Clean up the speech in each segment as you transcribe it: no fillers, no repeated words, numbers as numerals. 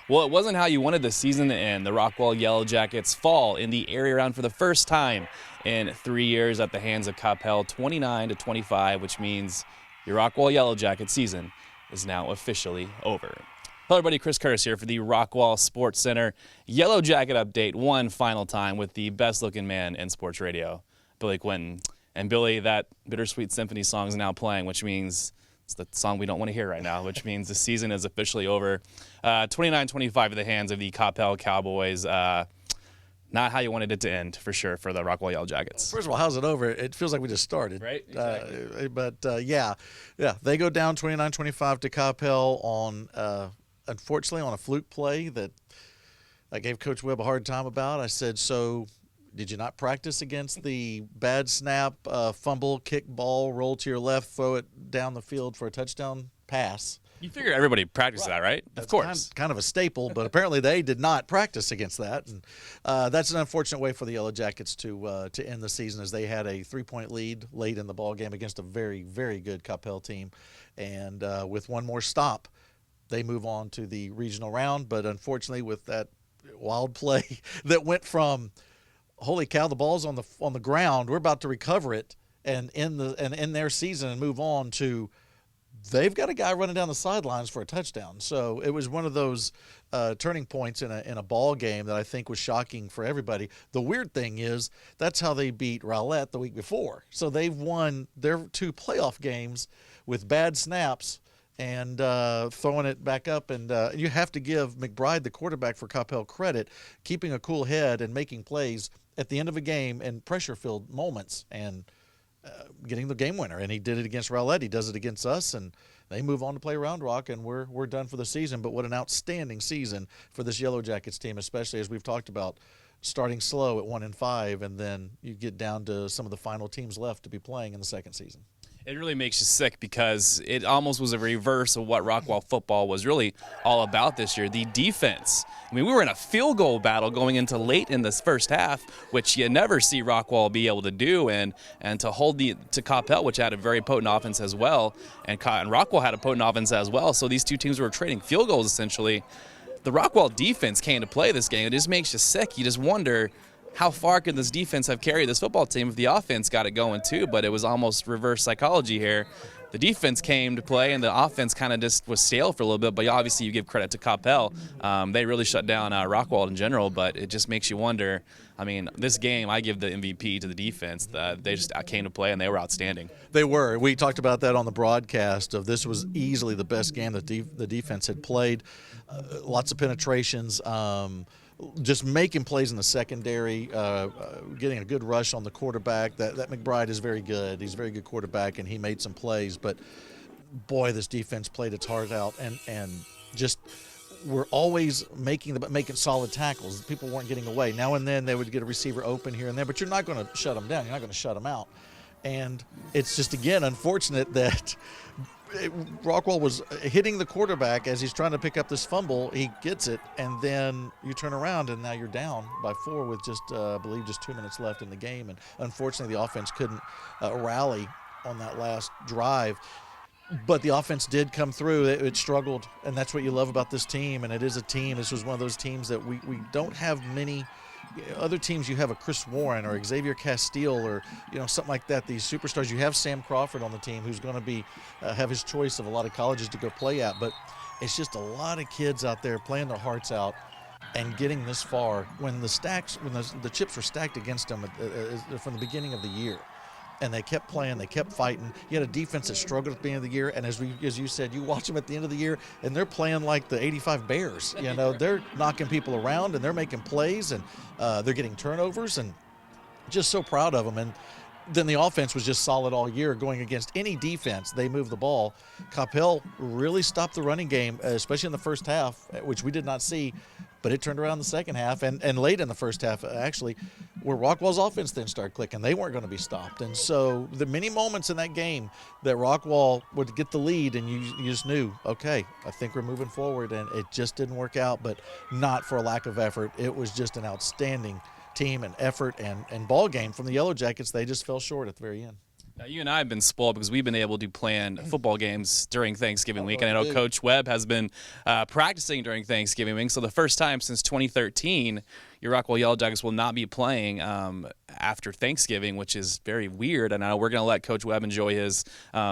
Well, it wasn't how you wanted the season to end. The Rockwall Yellowjackets fall in the area round for the first time in 3 years at the hands of Coppell, 29-25, which means your Rockwall Yellowjacket season is now officially over. Hello everybody, Chris Curtis here for the Rockwall Sportscenter Yellowjacket update one final time with the best looking man in sports radio, Billy Quinton. And Billy, that Bittersweet Symphony song is now playing, which means it's the song we don't want to hear right now, which means the season is officially over. 29-25 at the hands of the Coppell Cowboys. Not how you wanted it to end, for sure, for the Rockwall Yellowjackets. First of all, how's it over? It feels like we just started. Right? Exactly. Yeah, they go down 29-25 to Coppell on, unfortunately, on a fluke play that I gave Coach Webb a hard time about. I said, so did you not practice against the bad snap, fumble, kick ball, roll to your left, throw it down the field for a touchdown pass? You figure everybody practiced that, right? That's of course. Kind of a staple, but apparently they did not practice against that. And that's an unfortunate way for the Yellowjackets to end the season, as they had a 3-point lead late in the ball game against a very, very good Coppell team. And with one more stop, they move on to the regional round. But unfortunately, with that wild play that went from holy cow, the ball's on the ground, we're about to recover it and end their season and move on to they've got a guy running down the sidelines for a touchdown. So it was one of those turning points in a ball game that I think was shocking for everybody. The weird thing is that's how they beat Rowlett the week before. So they've won their 2 playoff games with bad snaps and throwing it back up. And you have to give McBride, the quarterback for Coppell, credit, keeping a cool head and making plays at the end of a game in pressure-filled moments and getting the game winner. And he did it against Rowlett. He does it against us, and they move on to play Round Rock, and we're done for the season. But what an outstanding season for this Yellowjackets team, especially as we've talked about, starting slow at 1-5, and then you get down to some of the final teams left to be playing in the second season. It really makes you sick because it almost was a reverse of what Rockwall football was really all about this year, the defense. I mean, we were in a field goal battle going into late in this first half, which you never see Rockwall be able to do, and to hold to Coppell, which had a very potent offense as well, and Rockwall had a potent offense as well. So these two teams were trading field goals essentially. The Rockwall defense came to play this game. It just makes you sick. You just wonder, how far could this defense have carried this football team if the offense got it going too? But it was almost reverse psychology here. The defense came to play, and the offense kind of just was stale for a little bit. But obviously, you give credit to Coppell. They really shut down Rockwall in general, but it just makes you wonder. I mean, this game, I give the MVP to the defense. They just came to play, and they were outstanding. They were. We talked about that on the broadcast. This was easily the best game that the defense had played. Lots of penetrations. Just making plays in the secondary, getting a good rush on the quarterback. That McBride is very good. He's a very good quarterback, and he made some plays. But, boy, this defense played its heart out and just were always making solid tackles. People weren't getting away. Now and then they would get a receiver open here and there, but you're not going to shut them down. You're not going to shut them out. And it's just, again, unfortunate that Rockwall was hitting the quarterback as he's trying to pick up this fumble. He gets it, and then you turn around, and now you're down by 4 with just, I believe, just 2 minutes left in the game. And unfortunately, the offense couldn't rally on that last drive. But the offense did come through. It struggled, and that's what you love about this team. And it is a team. This was one of those teams that we don't have many other teams. You have a Chris Warren or Xavier Castile or something like that. These superstars. You have Sam Crawford on the team, who's going to be have his choice of a lot of colleges to go play at. But it's just a lot of kids out there playing their hearts out and getting this far when the chips were stacked against them from the beginning of the year. And they kept playing, they kept fighting. You had a defense that struggled at the beginning of the year, and as you said, you watch them at the end of the year, and they're playing like the '85 Bears. They're knocking people around, and they're making plays, and they're getting turnovers, and just so proud of them. And then the offense was just solid all year, going against any defense. They moved the ball. Coppell really stopped the running game, especially in the first half, which we did not see. But it turned around in the second half and late in the first half, actually, where Rockwall's offense then started clicking. They weren't going to be stopped. And so the many moments in that game that Rockwall would get the lead, and you just knew, okay, I think we're moving forward. And it just didn't work out, but not for a lack of effort. It was just an outstanding team and effort and ball game from the Yellowjackets. They just fell short at the very end. Now, you and I have been spoiled because we've been able to plan football games during Thanksgiving week. And I know Coach Webb has been practicing during Thanksgiving week. So the first time since 2013, your Rockwall Yellowjackets will not be playing after Thanksgiving, which is very weird. And I know we're going to let Coach Webb enjoy his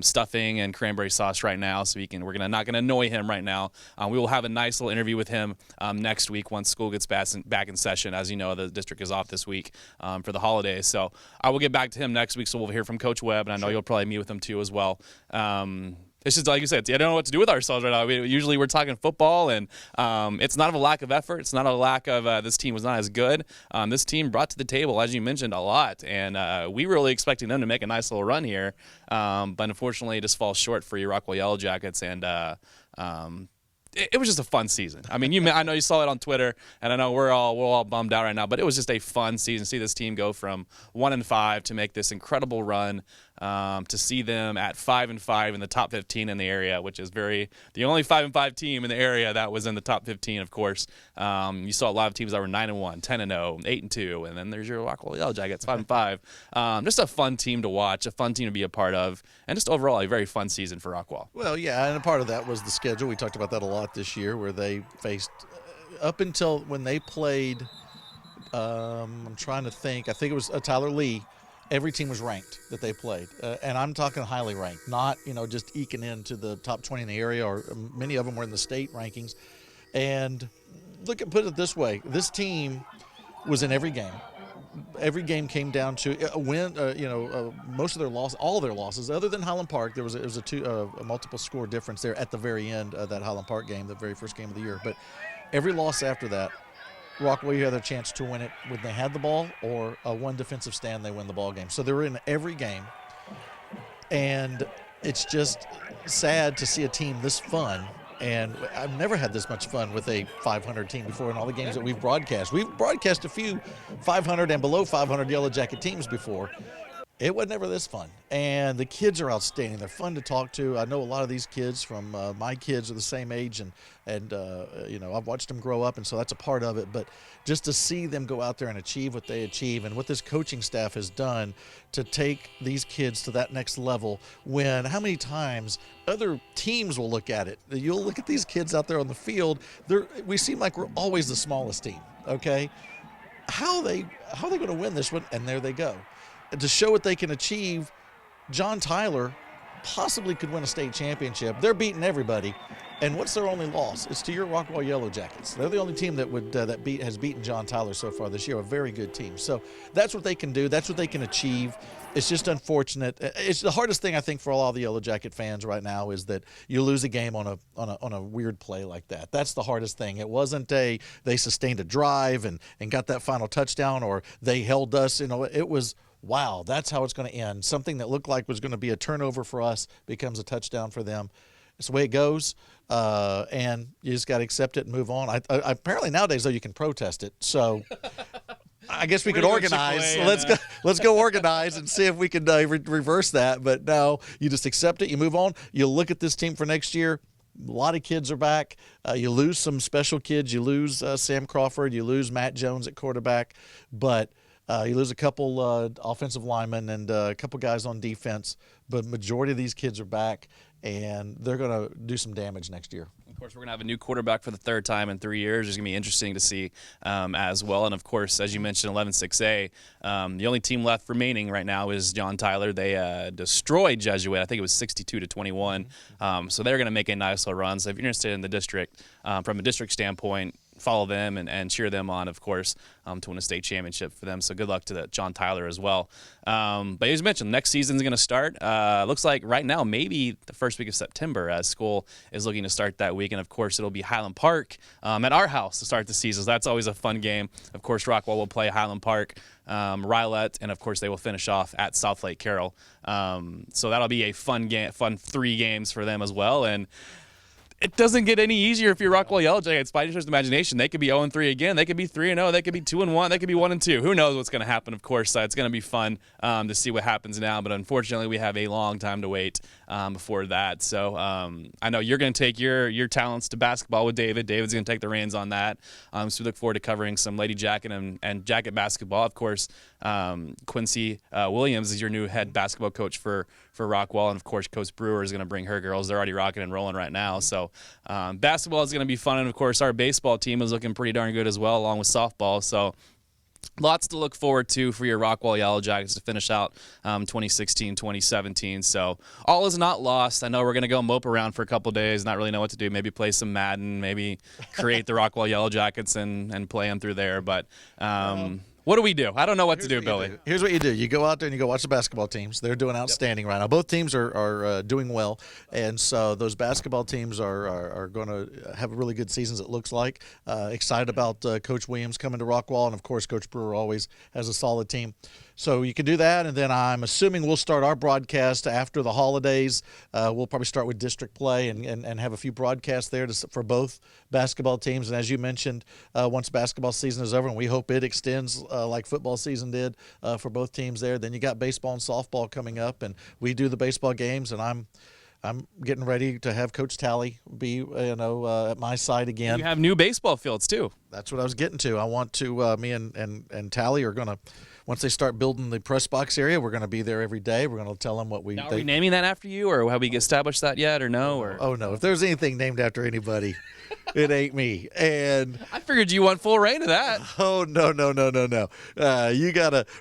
stuffing and cranberry sauce right now, so we're not going to annoy him right now. We will have a nice little interview with him next week once school gets back in session. As you know, the district is off this week for the holidays. So I will get back to him next week, so we'll hear from Coach Webb, and I know you'll probably meet with him too as well. It's just like you said, I don't know what to do with ourselves right now. Usually we're talking football, and it's not of a lack of effort. It's not a lack of this team was not as good. This team brought to the table, as you mentioned, a lot, and we were really expecting them to make a nice little run here. But unfortunately, it just falls short for your Rockwall Yellowjackets, and it was just a fun season. I mean, I know you saw it on Twitter, and I know we're all bummed out right now, but it was just a fun season. See this team go from 1-5 to make this incredible run, to see them at 5-5 in the top 15 in the area, which is the only 5-5 team in the area that was in the top 15, of course. You saw a lot of teams that were 9-1, 10-0, 8-2, and then there's your Rockwall Yellowjackets, 5-5. Just a fun team to watch, a fun team to be a part of, and just overall a very fun season for Rockwall. Well, yeah, and a part of that was the schedule. We talked about that a lot this year, where they faced up until when they played. I'm trying to think. I think it was Tyler Lee. Every team was ranked that they played, and I'm talking highly ranked, not just eking into the top 20 in the area, or many of them were in the state rankings. And put it this way: this team was in every game. Every game came down to a win. Most of their all of their losses, other than Highland Park, there was a multiple score difference there at the very end of that Highland Park game, the very first game of the year. But every loss after that, Rockwall had their chance to win it when they had the ball, or one defensive stand, they win the ball game. So they were in every game, and it's just sad to see a team this fun. And I've never had this much fun with a 500 team before in all the games that we've broadcast. We've broadcast a few 500 and below 500 Yellowjacket teams before. It was never this fun. And the kids are outstanding. They're fun to talk to. I know a lot of these kids from my kids are the same age, and I've watched them grow up, and so that's a part of it. But just to see them go out there and achieve what they achieve, and what this coaching staff has done to take these kids to that next level, when how many times other teams will look at it. You'll look at these kids out there on the field. We seem like we're always the smallest team, okay? How are they going to win this one? And there they go. To show what they can achieve, John Tyler possibly could win a state championship. They're beating everybody, and what's their only loss? It's to your Rockwall Yellowjackets. They're the only team that has beaten John Tyler so far this year. A very good team. So that's what they can do. That's what they can achieve. It's just unfortunate. It's the hardest thing I think for all the Yellowjacket fans right now is that you lose a game on a weird play like that. That's the hardest thing. It wasn't they sustained a drive and got that final touchdown, or they held us. It was, wow, that's how it's going to end. Something that looked like was going to be a turnover for us becomes a touchdown for them. It's the way it goes, and you just got to accept it and move on. Apparently nowadays, though, you can protest it. So I guess we could organize. Let's go organize and see if we can reverse that. But no, you just accept it. You move on. You look at this team for next year. A lot of kids are back. You lose some special kids. You lose Sam Crawford. You lose Matt Jones at quarterback. But you lose a couple offensive linemen and a couple guys on defense, but majority of these kids are back, and they're going to do some damage next year. Of course, we're going to have a new quarterback for the third time in 3 years. It's going to be interesting to see as well. And, of course, as you mentioned, 11-6A, the only team left remaining right now is John Tyler. They destroyed Jesuit. I think it was 62-21. So they're going to make a nice little run. So if you're interested in the district, from a district standpoint, follow them and cheer them on, of course, to win a state championship for them. So good luck to John Tyler as well. But as mentioned, next season's going to start. Looks like right now maybe the first week of September, as school is looking to start that week. And, of course, it'll be Highland Park at our house to start the season. So that's always a fun game. Of course, Rockwall will play Highland Park, Rylette, and, of course, they will finish off at South Lake Carroll. So that'll be a fun 3 games for them as well. And It doesn't get any easier if you're Rockwall Yellowjackets. By just imagination, they could be 0-3 again. They could be 3-0. They could be 2-1. They could be 1-2. Who knows what's going to happen? Of course, it's going to be fun to see what happens now. But unfortunately, we have a long time to wait before that. So I know you're going to take your talents to basketball with David. David's going to take the reins on that. So we look forward to covering some Lady Jacket and Jacket basketball. Of course, Quincy Williams is your new head basketball coach for Rockwall, and of course, Coach Brewer is going to bring her girls. They're already rocking and rolling right now. So basketball is going to be fun, and of course, our baseball team is looking pretty darn good as well, along with softball. So lots to look forward to for your Rockwall Yellowjackets to finish out 2016-2017. So all is not lost. I know we're going to go mope around for a couple days, not really know what to do. Maybe play some Madden, maybe create the Rockwall Yellowjackets and play them through there. But what do we do? I don't know what to do, Billy. Here's what you do. You go out there and you go watch the basketball teams. They're doing outstanding right now. Both teams are doing well, and so those basketball teams are going to have really good seasons, it looks like. Excited about Coach Williams coming to Rockwall, and, of course, Coach Brewer always has a solid team. So you can do that, and then I'm assuming we'll start our broadcast after the holidays. We'll probably start with district play and have a few broadcasts there for both basketball teams. And as you mentioned, once basketball season is over, and we hope it extends like football season did for both teams there, then you got baseball and softball coming up, and we do the baseball games, and I'm getting ready to have Coach Talley be, at my side again. You have new baseball fields too. That's what I was getting to. I want to. Me and Talley are going to. Once they start building the press box area, we're going to be there every day. We're going to tell them what we. Now, are we naming that after you, or have we established that yet, or no? Or oh no, if there's anything named after anybody, it ain't me. And I figured you want full reign of that. Oh no.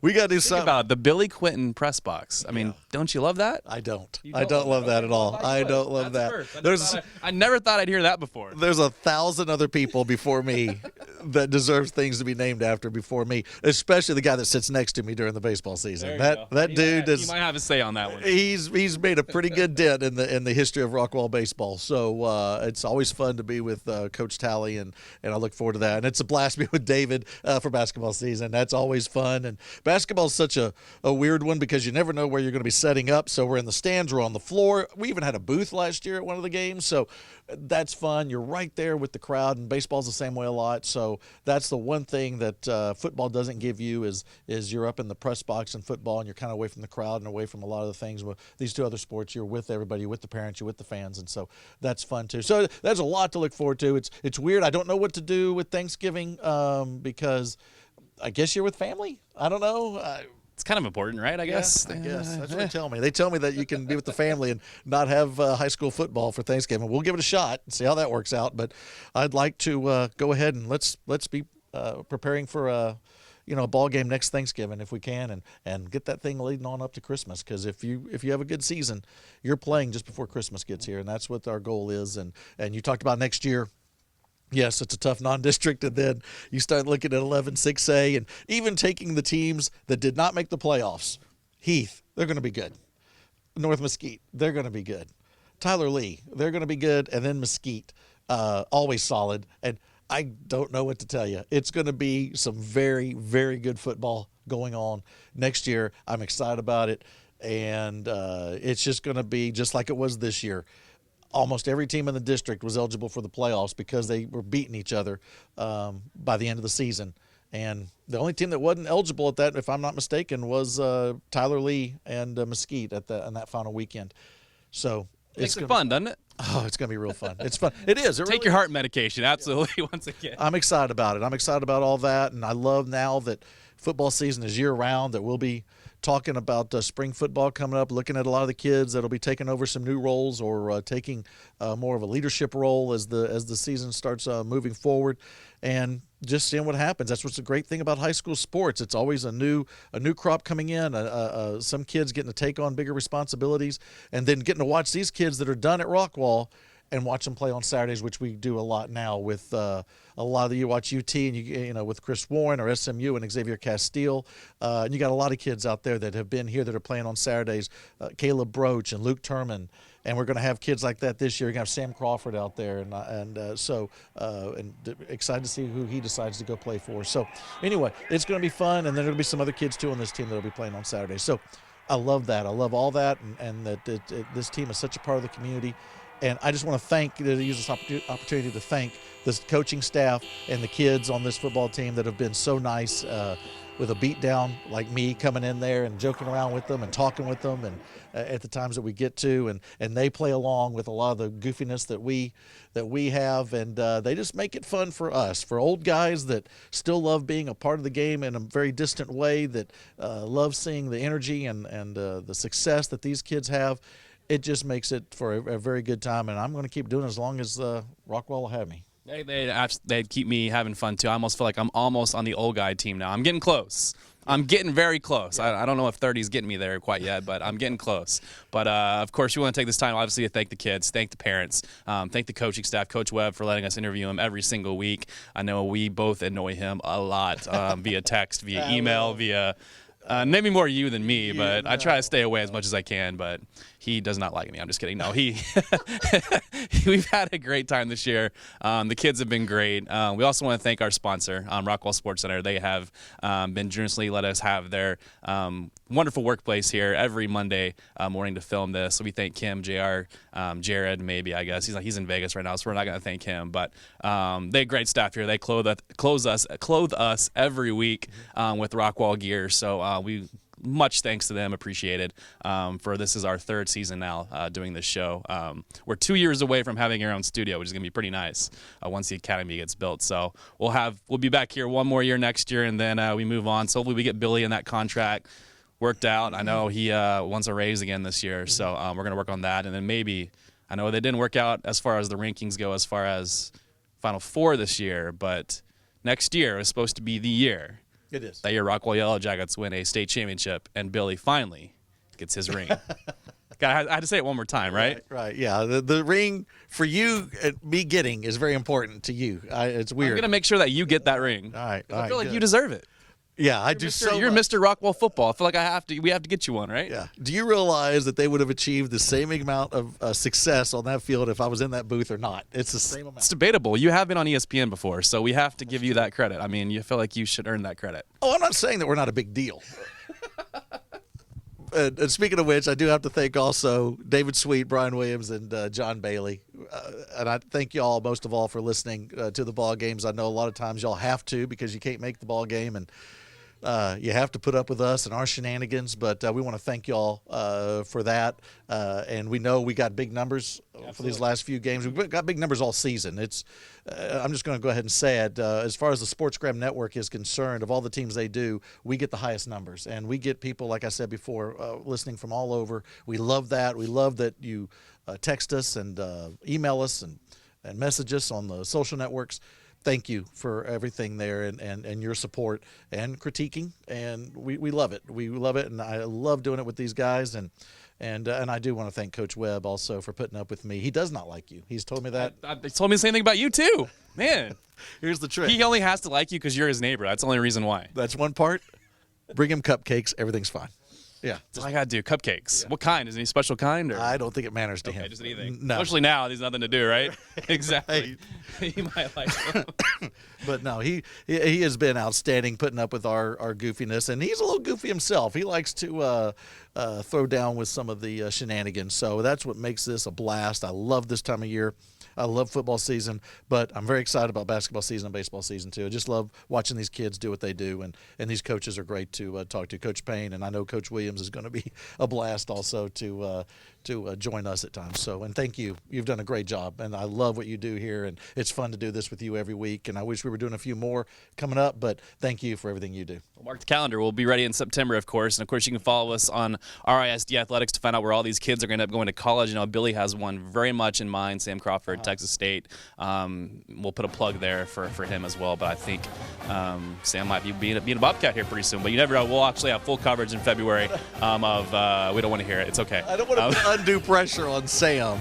We gotta do something about the Billy Quinton press box. I mean, don't you love that? I don't. I don't love that at all. I don't love that. I never thought I'd hear that before. There's 1,000 other people before me that deserves things to be named after before me, especially the guy that sits next to me during the baseball season. That dude is. You might have a say on that one. He's made a pretty good dent in the history of Rockwall baseball. So it's always fun to be with Coach Talley, and I look forward to that. And it's a blast to be with David for basketball season. That's always fun. And basketball is such a weird one because you never know where you're going to be setting up. So we're in the stands, we're on the floor. We even had a booth last year at one of the games. So that's fun. You're right there with the crowd, and baseball's the same way a lot. So that's the one thing that football doesn't give you is you're up in the press box in football, and you're kind of away from the crowd and away from a lot of the things. With these two other sports, you're with everybody, you're with the parents, you're with the fans, and so that's fun too. So there's a lot to look forward to. It's weird. I don't know what to do with Thanksgiving because I guess you're with family. I don't know. It's kind of important, right? I guess. I guess. That's what they tell me. They tell me that you can be with the family and not have high school football for Thanksgiving. We'll give it a shot and see how that works out. But I'd like to go ahead and let's be preparing for a ball game next Thanksgiving if we can, and get that thing leading on up to Christmas. Because if you have a good season, you're playing just before Christmas gets here, and that's what our goal is. And you talked about next year. Yes, it's a tough non-district, and then you start looking at 11-6A, and even taking the teams that did not make the playoffs. Heath, they're going to be good. North Mesquite, they're going to be good. Tyler Lee, they're going to be good, and then Mesquite, always solid. And I don't know what to tell you. It's going to be some very, very good football going on next year. I'm excited about it, and it's just going to be just like it was this year. Almost every team in the district was eligible for the playoffs because they were beating each other by the end of the season. And the only team that wasn't eligible at that, if I'm not mistaken, was Tyler Lee and Mesquite on that final weekend. So it's fun, doesn't it? Oh, it's going to be real fun. It's fun. It is. Take really your heart medication, absolutely, once again. I'm excited about it. I'm excited about all that, and I love now that football season is year-round, that we'll be talking about spring football coming up, looking at a lot of the kids that'll be taking over some new roles or taking more of a leadership role as the season starts moving forward, and just seeing what happens. That's what's the great thing about high school sports. It's always a new crop coming in, some kids getting to take on bigger responsibilities, and then getting to watch these kids that are done at Rockwall and watch them play on Saturdays, which we do a lot now with a lot of you watch UT and you know with Chris Warren or SMU and Xavier Castile, and you got a lot of kids out there that have been here that are playing on Saturdays, Caleb Broach and Luke Turman, and we're going to have kids like that this year. You're going to have Sam Crawford out there, and excited to see who he decides to go play for. So anyway, it's going to be fun, and then there'll be some other kids too on this team that'll be playing on Saturdays. So I love that. I love all that, and that this team is such a part of the community. And I just want to use this opportunity to thank this coaching staff and the kids on this football team that have been so nice with a beat down like me coming in there and joking around with them and talking with them and at the times that we get to, and they play along with a lot of the goofiness that we have, and they just make it fun for us, for old guys that still love being a part of the game in a very distant way, that love seeing the energy and the success that these kids have. It just makes it for a very good time, and I'm going to keep doing it as long as Rockwall will have me. They keep me having fun, too. I almost feel like I'm almost on the old guy team now. I'm getting close. I'm getting very close. I don't know if 30 is getting me there quite yet, but I'm getting close. But, of course, we want to take this time, obviously, to thank the kids, thank the parents, thank the coaching staff, Coach Webb, for letting us interview him every single week. I know we both annoy him a lot via text, via email, via maybe more you than me, but I try to stay away as much as I can, but he does not like me. I'm just kidding. No, we've had a great time this year. The kids have been great. We also want to thank our sponsor, Rockwall Sportscenter. They have been generously let us have their wonderful workplace here every Monday morning to film this. So we thank Kim, JR, Jared, maybe, I guess. He's in Vegas right now, so we're not going to thank him. But they have great staff here. They clothe us every week with Rockwall gear. So we much thanks to them, appreciated. For this is our third season now doing this show. We're 2 years away from having our own studio, which is gonna be pretty nice once the academy gets built. So we'll be back here one more year next year, and then we move on. So hopefully we get Billy in that contract worked out. I know he wants a raise again this year, so we're gonna work on that, and then maybe I know they didn't work out as far as the rankings go, as far as Final Four this year, but next year is supposed to be the year. It is. That year, Rockwall Yellowjackets win a state championship, and Billy finally gets his ring. I had to say it one more time, right? Right. Yeah. The ring for you, me getting, is very important to you. It's weird. I'm going to make sure that you get that ring. All right. I feel like you deserve it. Yeah, I You're do Mr. so You're much. Mr. Rockwall football. I feel like we have to get you one, right? Yeah. Do you realize that they would have achieved the same amount of success on that field if I was in that booth or not? It's the same amount. It's debatable. You have been on ESPN before, so we have to give you that credit. I mean, you feel like you should earn that credit. Oh, I'm not saying that we're not a big deal. And speaking of which, I do have to thank also David Sweet, Brian Williams, and John Bailey. And I thank y'all most of all for listening to the ball games. I know a lot of times y'all have to because you can't make the ball game, and you have to put up with us and our shenanigans, but we want to thank y'all for that. And we know we got big numbers for these last few games. We've got big numbers all season. I'm just going to go ahead and say it. As far as the Sportsgram Network is concerned, of all the teams they do, we get the highest numbers. And we get people, like I said before, listening from all over. We love that. We love that you text us and email us and message us on the social networks. Thank you for everything there and your support and critiquing, and we love it. We love it, and I love doing it with these guys, and I do want to thank Coach Webb also for putting up with me. He does not like you. He's told me that. He told me the same thing about you too, man. Here's the trick. He only has to like you because you're his neighbor. That's the only reason why. That's one part. Bring him cupcakes. Everything's fine. Yeah. That's all I got to do. Cupcakes. Yeah. What kind? Is it any special kind? Or? I don't think it matters to him. Just anything. No. Especially now, there's nothing to do, right? Exactly. He might like them. But no, he has been outstanding putting up with our goofiness, and he's a little goofy himself. He likes to throw down with some of the shenanigans. So that's what makes this a blast. I love this time of year. I love football season, but I'm very excited about basketball season and baseball season too. I just love watching these kids do what they do, and these coaches are great to talk to. Coach Payne, and I know Coach Williams is going to be a blast also to join us at times. So, and thank you. You've done a great job, and I love what you do here, and it's fun to do this with you every week, and I wish we were doing a few more coming up, but thank you for everything you do. Well, mark the calendar. We'll be ready in September, of course, and of course you can follow us on RISD Athletics to find out where all these kids are going to end up going to college. You know, Billy has one very much in mind, Sam Crawford, Texas State. We'll put a plug there for him as well, but I think Sam might be being a Bobcat here pretty soon, but you never know. We'll actually have full coverage in February of we don't want to hear it. It's okay. I don't want to put undue pressure on Sam,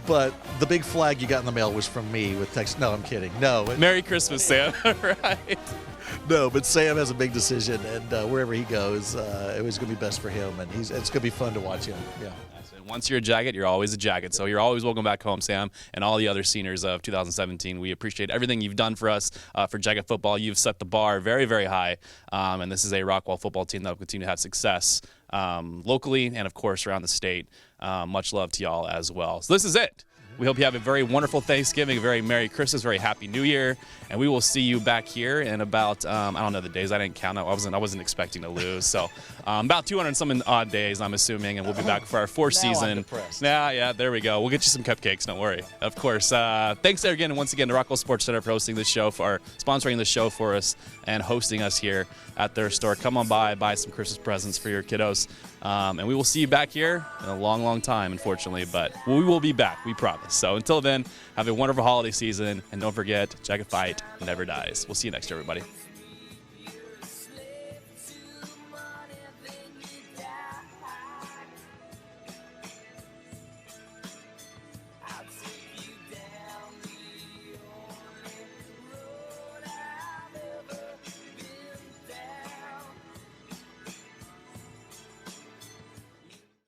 but the big flag you got in the mail was from me with text. No, I'm kidding. No. Merry Christmas, Sam. Right. No, but Sam has a big decision, and wherever he goes, it was going to be best for him, and it's going to be fun to watch him. Yeah. once you're a Jacket, you're always a Jacket. So you're always welcome back home, Sam, and all the other seniors of 2017. We appreciate everything you've done for us for Jacket football. You've set the bar very, very high, and this is a Rockwall football team that will continue to have success locally and, of course, around the state. Much love to y'all as well. So this is it. We hope you have a very wonderful Thanksgiving, a very Merry Christmas, very Happy New Year, and we will see you back here in about I don't know the days. I didn't count. I wasn't expecting to lose, so about 200 and some odd days, I'm assuming, and we'll be back for our fourth season. I'm depressed. Yeah, there we go. We'll get you some cupcakes. Don't worry. Of course. Thanks again, once again, to Rockwall Sportscenter for hosting this show, for sponsoring this show for us, and hosting us here at their store. Come on by, buy some Christmas presents for your kiddos, and we will see you back here in a long, long time, unfortunately, but we will be back. We promise. So until then, have a wonderful holiday season, and don't forget, Jacket Fight never dies. We'll see you next year, everybody.